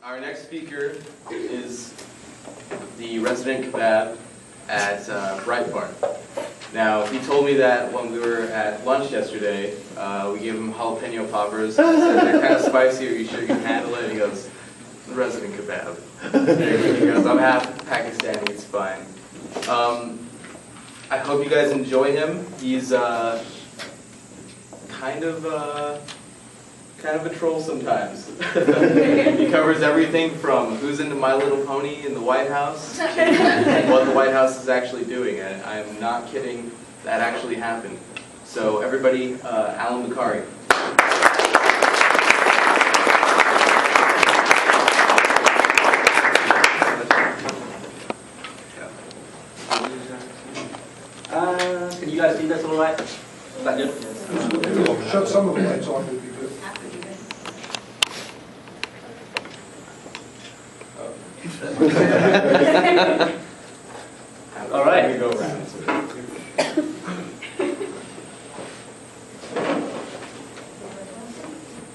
Our next speaker is the Resident Kebab at Breitbart. Now, he told me that when we were at lunch yesterday, we gave him jalapeno poppers. I said, they're kind of spicy, are you sure you can handle it? And he goes, the Resident Kebab. He goes, I'm half Pakistani, it's fine. I hope you guys enjoy him. He's kind of a troll sometimes. He covers everything from who's into My Little Pony in the White House and what the White House is actually doing. And I'm not kidding, that actually happened. So everybody, Allum Bokhari. Can you guys see this all right? Is that good? Shut some of the lights off, would be good. All right. Go around.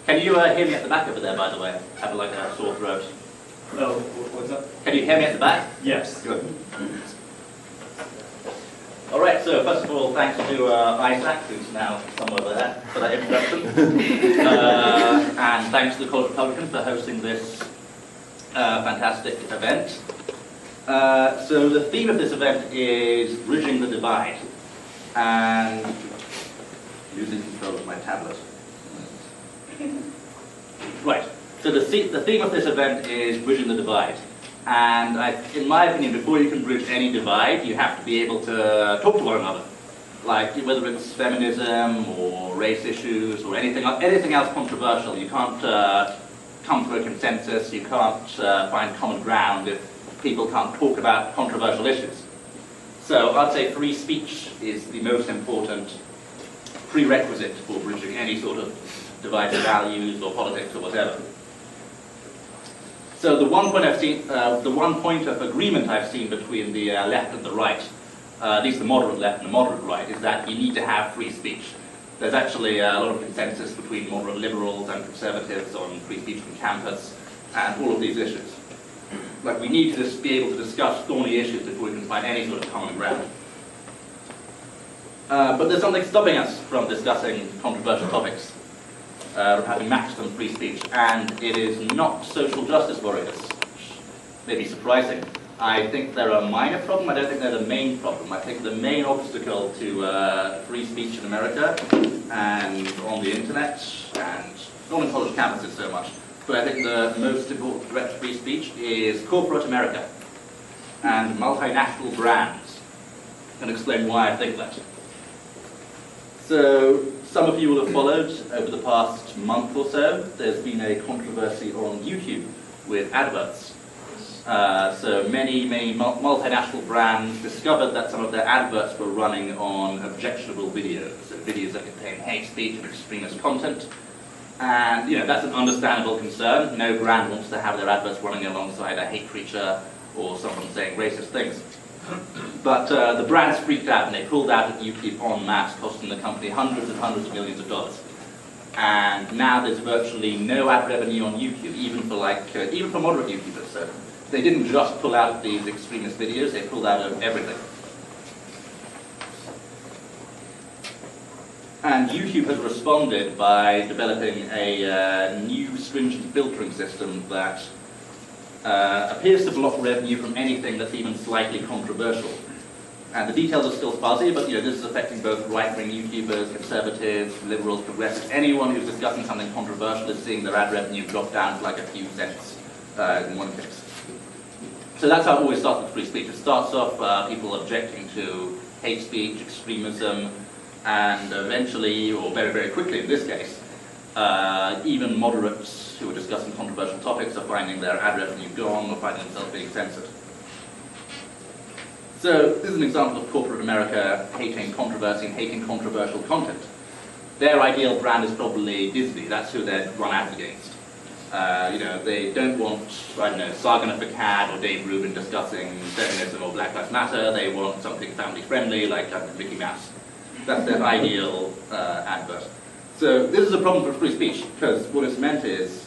Can you hear me at the back over there, by the way? I have like a sore throat. Oh, what's up? Can you hear me at the back? Yes. Good. All right, so first of all, thanks to Isaac, who's now somewhere over there, for that introduction. And thanks to the College Republicans for hosting this fantastic event. So the theme of this event is bridging the divide. And losing control of my tablet. Right, so the theme of this event is bridging the divide. And in my opinion, before you can bridge any divide, you have to be able to talk to one another. Like whether it's feminism or race issues or anything else controversial, you can't come to a consensus, you can't find common ground if people can't talk about controversial issues. So I'd say free speech is the most important prerequisite for bridging any sort of divided values or politics or whatever. So the one point of agreement I've seen between the left and the right, at least the moderate left and the moderate right, is that you need to have free speech. There's actually a lot of consensus between moderate liberals and conservatives on free speech on campus and all of these issues. Like we need to just be able to discuss thorny issues before we can find any sort of common ground. But there's something stopping us from discussing controversial topics. Having maximum free speech, and it is not social justice warriors, which may be surprising. I think they're a minor problem, I don't think they're the main problem. I think the main obstacle to free speech in America and on the internet, and not on college campuses so much, but I think the most important threat to free speech is corporate America and multinational brands. I'm going to explain why I think that. So, some of you will have followed over the past month or so, there's been a controversy on YouTube with adverts. So many multinational brands discovered that some of their adverts were running on objectionable videos, so videos that contain hate speech and extremist content. And that's an understandable concern. No brand wants to have their adverts running alongside a hate preacher or someone saying racist things. But the brands freaked out and they pulled out of YouTube en masse, costing the company hundreds and hundreds of millions of dollars. And now there's virtually no ad revenue on YouTube, even for moderate YouTubers. So they didn't just pull out of these extremist videos; they pulled out of everything. And YouTube has responded by developing a new stringent filtering system that appears to block revenue from anything that's even slightly controversial. And the details are still fuzzy, but this is affecting both right-wing YouTubers, conservatives, liberals, progressives. Anyone who's discussing something controversial is seeing their ad revenue drop down to like a few cents in one case. So that's how it always starts with free speech. It starts off people objecting to hate speech, extremism, and eventually, or very, very quickly in this case, even moderates who are discussing controversial topics are finding their ad revenue gone or finding themselves being censored. So this is an example of corporate America hating controversy and hating controversial content. Their ideal brand is probably Disney. That's who they'd run ads against. They don't want, Sagana Fakad or Dave Rubin discussing feminism or Black Lives Matter. They want something family friendly like Mickey Mouse. That's their ideal advert. So this is a problem for free speech, because what it's meant is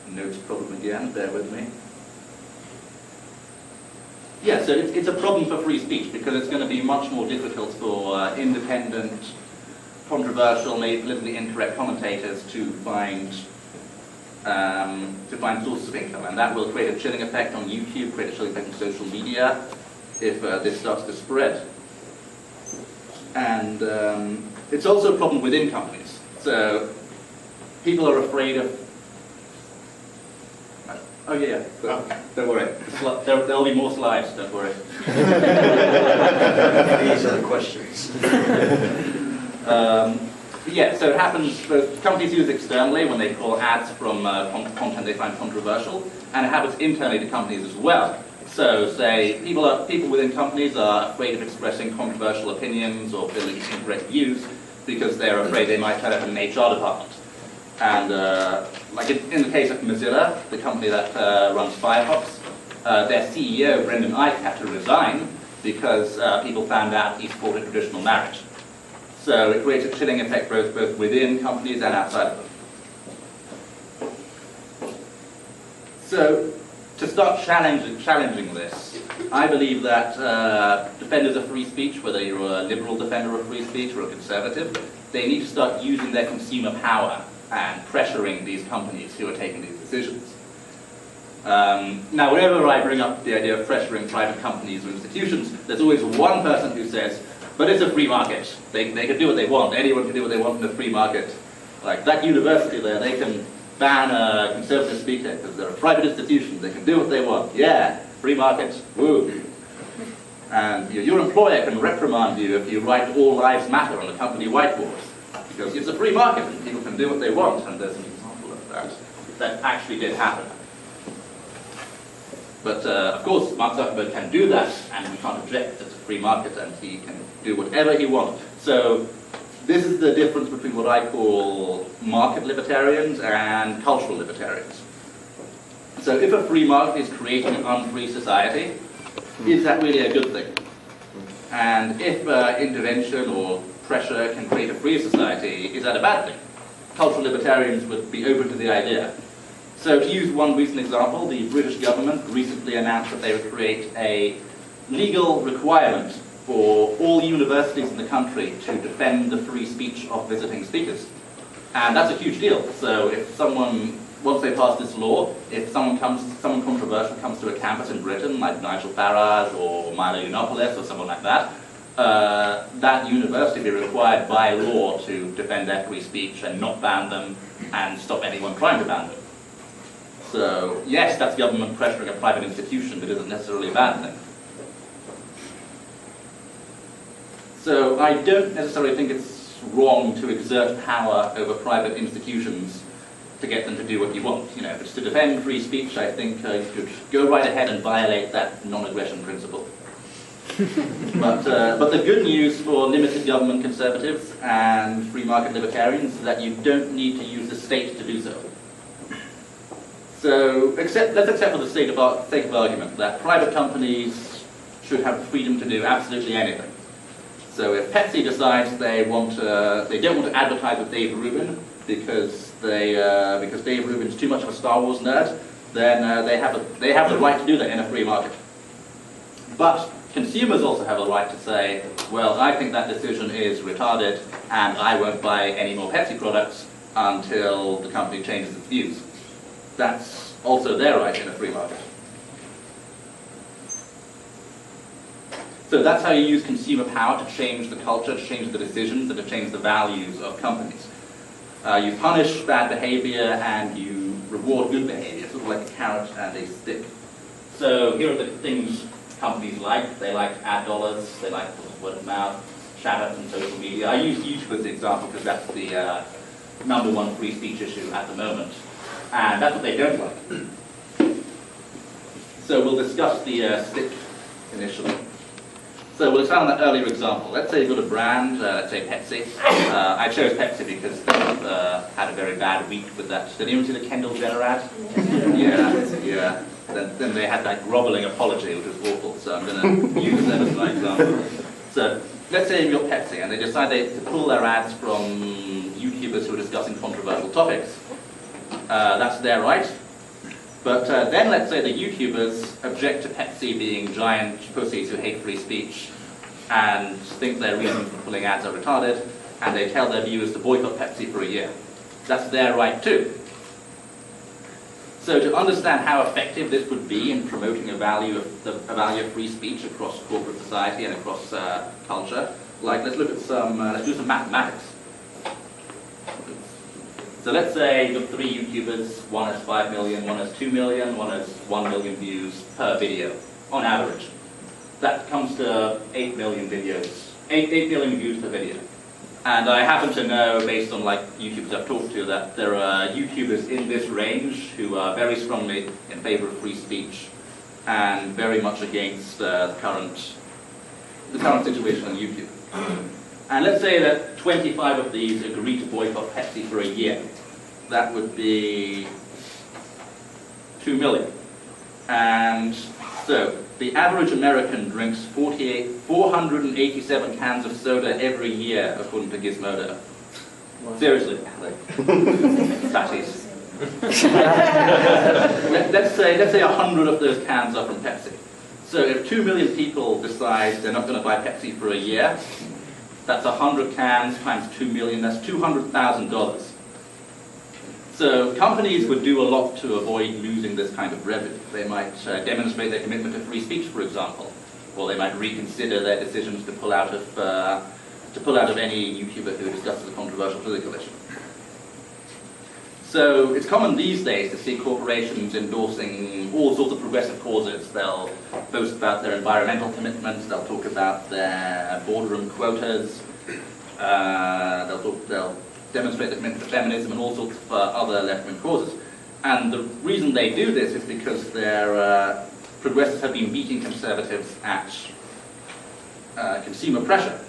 Notes problem again, bear with me. Yeah, so it's a problem for free speech because it's going to be much more difficult for independent, controversial, maybe politically incorrect commentators to find sources of income, and that will create a chilling effect on YouTube, create a chilling effect on social media if this starts to spread. And it's also a problem within companies. So people are afraid of. Oh yeah, don't worry. There'll be more slides. Don't worry. These are the questions. Yeah, so it happens, both companies use externally when they call ads from content they find controversial, and it happens internally to companies as well. So say people within companies are afraid of expressing controversial opinions or politically incorrect views because they're afraid they might turn up in an HR department. And like in the case of Mozilla, the company that runs Firefox, their CEO, Brendan Eich, had to resign because people found out he supported traditional marriage. So it creates a chilling effect both within companies and outside of them. So to start challenging this, I believe that defenders of free speech, whether you're a liberal defender of free speech or a conservative, they need to start using their consumer power and pressuring these companies who are taking these decisions. Now, whenever I bring up the idea of pressuring private companies or institutions, there's always one person who says, but it's a free market. They can do what they want. Anyone can do what they want in a free market. Like that university there, they can ban a conservative speaker because they're a private institution. They can do what they want. Yeah, free market, woo. And your employer can reprimand you if you write "All Lives Matter" on a company whiteboard because it's a free market and people can do what they want. And there's an example of that actually did happen. But of course, Mark Zuckerberg can do that, and we can't object. It's a free market, and he can do whatever he wants. So this is the difference between what I call market libertarians and cultural libertarians. So if a free market is creating an unfree society, is that really a good thing? And if intervention or pressure can create a free society, is that a bad thing? Cultural libertarians would be open to the idea. So to use one recent example, the British government recently announced that they would create a legal requirement for all universities in the country to defend the free speech of visiting speakers. And that's a huge deal. So if someone, once they pass this law, if someone controversial comes to a campus in Britain, like Nigel Farage or Milo Yiannopoulos or someone like that, that university will be required by law to defend their free speech and not ban them and stop anyone trying to ban them. So yes, that's government pressuring a private institution, but isn't necessarily a bad thing. So I don't necessarily think it's wrong to exert power over private institutions to get them to do what you want. You know, if it's to defend free speech, I think you should go right ahead and violate that non-aggression principle. But the good news for limited government conservatives and free market libertarians is that you don't need to use the state to do so. So let's accept for the sake of argument that private companies should have the freedom to do absolutely anything. So if Pepsi decides they don't want to advertise with Dave Rubin because Dave Rubin's too much of a Star Wars nerd, then they have the right to do that in a free market. But consumers also have a right to say, well, I think that decision is retarded and I won't buy any more Pepsi products until the company changes its views. That's also their right in a free market. So that's how you use consumer power to change the culture, to change the decisions, and to change the values of companies. You punish bad behavior and you reward good behavior, sort of like a carrot and a stick. So here are the things companies like. They like ad dollars, they like word of mouth, shout-outs on social media. I use YouTube as the example because that's the #1 free speech issue at the moment. And that's what they don't like. So we'll discuss the stick initially. So we'll expand on that earlier example. Let's say you've got a brand, let's say Pepsi. I chose Pepsi because they've had a very bad week with that. Did anyone see the Kendall Jenner ad? Yeah. Then they had that groveling apology, which was awful. So I'm going to use them as an example. So let's say you've got Pepsi and they decide to pull their ads from YouTube YouTubers who are discussing controversial topics. That's their right. But then let's say the YouTubers object to Pepsi being giant pussies who hate free speech and think their reasons for pulling ads are retarded, and they tell their viewers to boycott Pepsi for a year. That's their right too. So to understand how effective this would be in promoting a value of free speech across corporate society and across culture, let's look at let's do some mathematics. So let's say you've got 3 YouTubers, one has 5 million, one has 2 million, one has 1 million views per video, on average. That comes to 8 million videos, 8 million views per video. And I happen to know, based on YouTubers I've talked to, that there are YouTubers in this range who are very strongly in favor of free speech and very much against the current situation on YouTube. And let's say that 25 of these agree to boycott Pepsi for a year. That would be 2 million. And so the average American drinks 487 cans of soda every year, according to Gizmodo. Seriously. Fatties. let's say 100 of those cans are from Pepsi. So if 2 million people decide they're not going to buy Pepsi for a year, that's 100 cans times 2 million, that's $200,000. So companies would do a lot to avoid losing this kind of revenue. They might demonstrate their commitment to free speech, for example, or they might reconsider their decisions to pull out of any YouTuber who discusses a controversial political issue. So it's common these days to see corporations endorsing all sorts of progressive causes. They'll boast about their environmental commitments, they'll talk about their boardroom quotas, they'll demonstrate their commitment to feminism and all sorts of other left-wing causes. And the reason they do this is because their progressives have been beating conservatives at consumer pressure.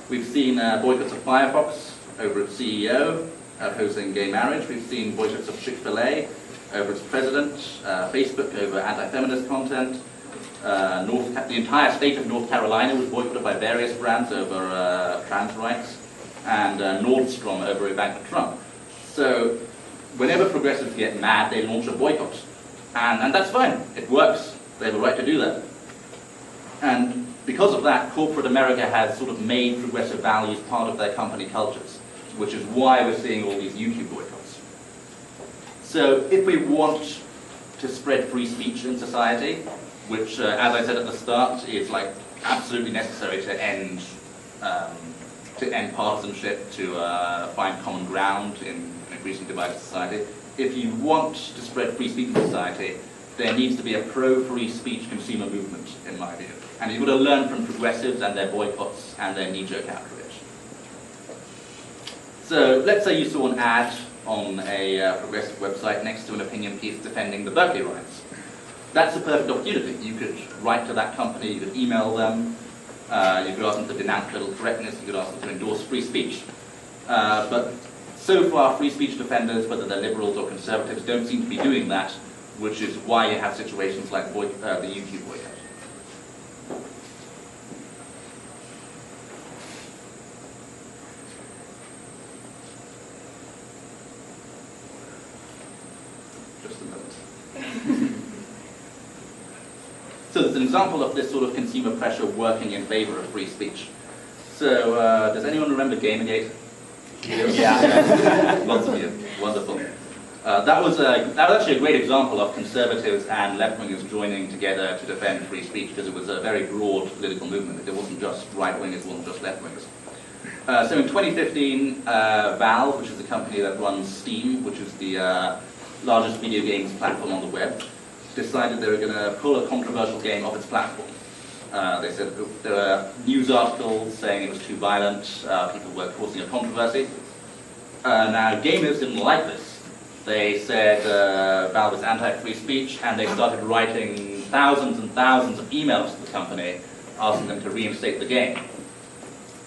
We've seen boycotts of Firefox over its CEO, opposing gay marriage. We've seen boycotts of Chick-fil-A over its president, Facebook over anti-feminist content. The entire state of North Carolina was boycotted by various brands over trans rights, and Nordstrom over Ivanka Trump. So whenever progressives get mad, they launch a boycott. And that's fine. It works. They have a right to do that. And because of that, corporate America has sort of made progressive values part of their company cultures, which is why we're seeing all these YouTube boycotts. So if we want to spread free speech in society, which, as I said at the start, is absolutely necessary to end partisanship, to find common ground in an increasingly divided society. If you want to spread free speech in society, there needs to be a pro-free speech consumer movement, in my view. And you've got to learn from progressives and their boycotts and their knee-jerk outrage. So let's say you saw an ad on a progressive website next to an opinion piece defending the Berkeley riots. That's a perfect opportunity. You could write to that company, you could email them, you could ask them to denounce political correctness, you could ask them to endorse free speech. But so far, free speech defenders, whether they're liberals or conservatives, don't seem to be doing that, which is why you have situations like the YouTube boycott. Just a moment. So there's an example of this sort of consumer pressure working in favor of free speech. So does anyone remember GamerGate? Yeah. Lots of you. Wonderful. That was actually a great example of conservatives and left-wingers joining together to defend free speech, because it was a very broad political movement. It wasn't just right-wingers, it wasn't just left-wingers. So in 2015, Valve, which is the company that runs Steam, which is the largest video games platform on the web, decided they were going to pull a controversial game off its platform. They said there were news articles saying it was too violent, people were causing a controversy. Now, gamers didn't like this. They said Valve is anti-free speech, and they started writing thousands and thousands of emails to the company asking them to reinstate the game.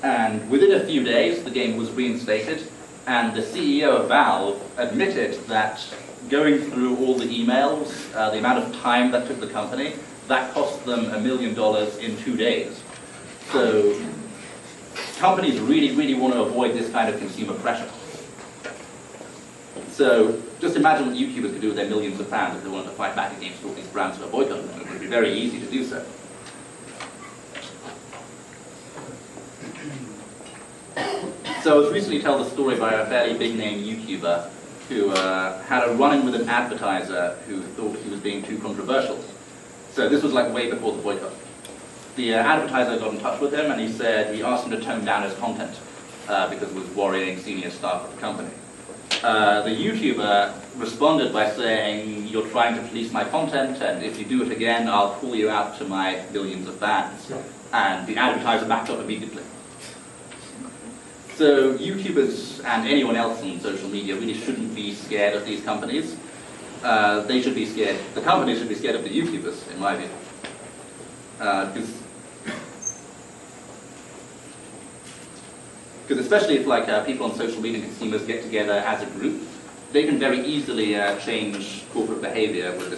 And within a few days, the game was reinstated, and the CEO of Valve admitted that going through all the emails, the amount of time that took the company, that cost them $1 million in 2 days. So companies really, really want to avoid this kind of consumer pressure. So just imagine what YouTubers could do with their millions of fans if they wanted to fight back against all these brands who are boycotting them. It would be very easy to do so. So I was recently told a story by a fairly big-name YouTuber who had a run-in with an advertiser who thought he was being too controversial. So this was like way before the boycott. The advertiser got in touch with him and he asked him to tone down his content because it was worrying senior staff of the company. The YouTuber responded by saying, "You're trying to police my content, and if you do it again, I'll call you out to my millions of fans." And the advertiser backed up immediately. So YouTubers and anyone else on social media really shouldn't be scared of these companies. They should be scared. The companies should be scared of the YouTubers, in my view. Because especially if people on social media and consumers get together as a group, they can very easily change corporate behavior with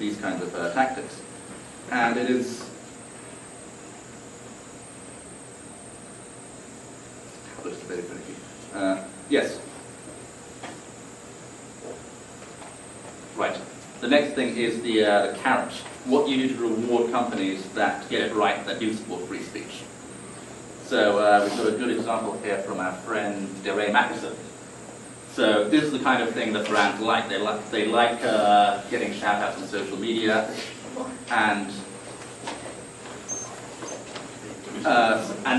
these kinds of tactics. And it is yes. Right. The next thing is the carrot. What you do to reward companies that get it right, that do support free speech. So we've got a good example here from our friend DeRay Mackison. So this is the kind of thing that brands like. They like getting shout-outs on social media, and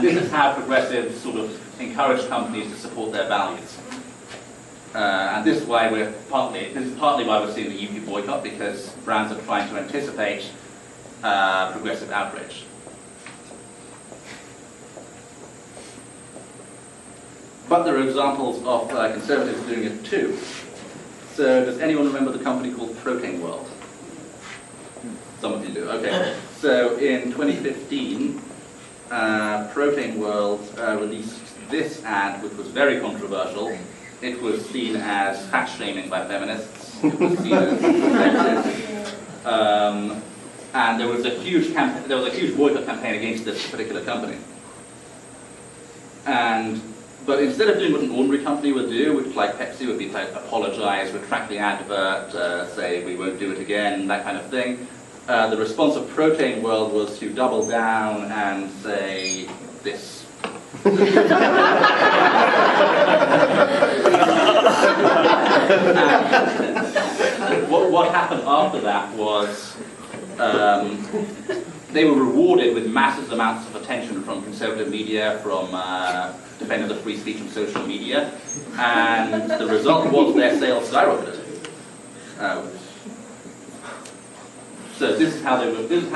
this is how progressives sort of encourage companies to support their values. And this is partly why we're seeing the UTEP boycott, because brands are trying to anticipate progressive outrage. But there are examples of conservatives doing it too. So does anyone remember the company called Protein World? Some of you do, okay. So in 2015, Protein World released this ad, which was very controversial. It was seen as fat shaming by feminists. It was seen as sexist. And there was a huge boycott campaign against this particular company. But instead of doing what an ordinary company would do, which like Pepsi would be like apologize, retract the advert, say we won't do it again, that kind of thing, the response of Protein World was to double down and say this. What happened after that was they were rewarded with massive amounts of attention from conservative media, from defenders of free speech on social media, and the result was their sales skyrocketed. So this is how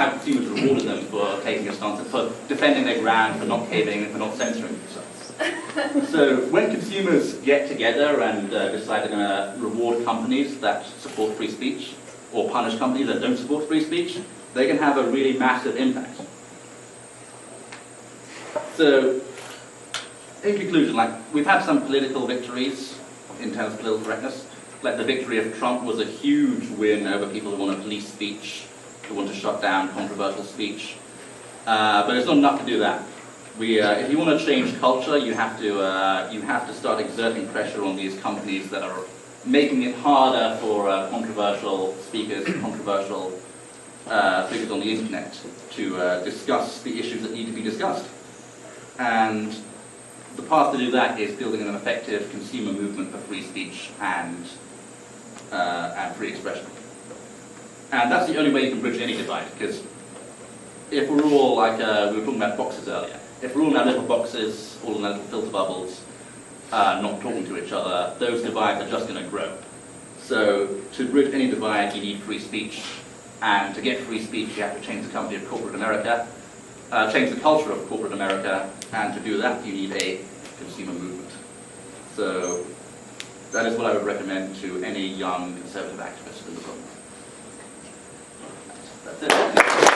consumers rewarded them for taking a stance, for defending their brand, for not caving, and for not censoring themselves. So when consumers get together and decide they're going to reward companies that support free speech, or punish companies that don't support free speech, they can have a really massive impact. So, in conclusion, we've had some political victories in terms of political correctness. Like the victory of Trump was a huge win over people who want to police speech, who want to shut down controversial speech. But it's not enough to do that. If you want to change culture, you have to start exerting pressure on these companies that are making it harder for controversial speakers, controversial figures on the internet to discuss the issues that need to be discussed. And the path to do that is building an effective consumer movement for free speech and free expression. And that's the only way you can bridge any divide, because if we're all we were talking about boxes earlier, if we're all in our little boxes, all in our little filter bubbles, not talking to each other, those divides are just going to grow. So to bridge any divide, you need free speech. And to get free speech, you have to change the company of corporate America, change the culture of corporate America, and to do that, you need a consumer movement. So that is what I would recommend to any young conservative activist in the world. That's it.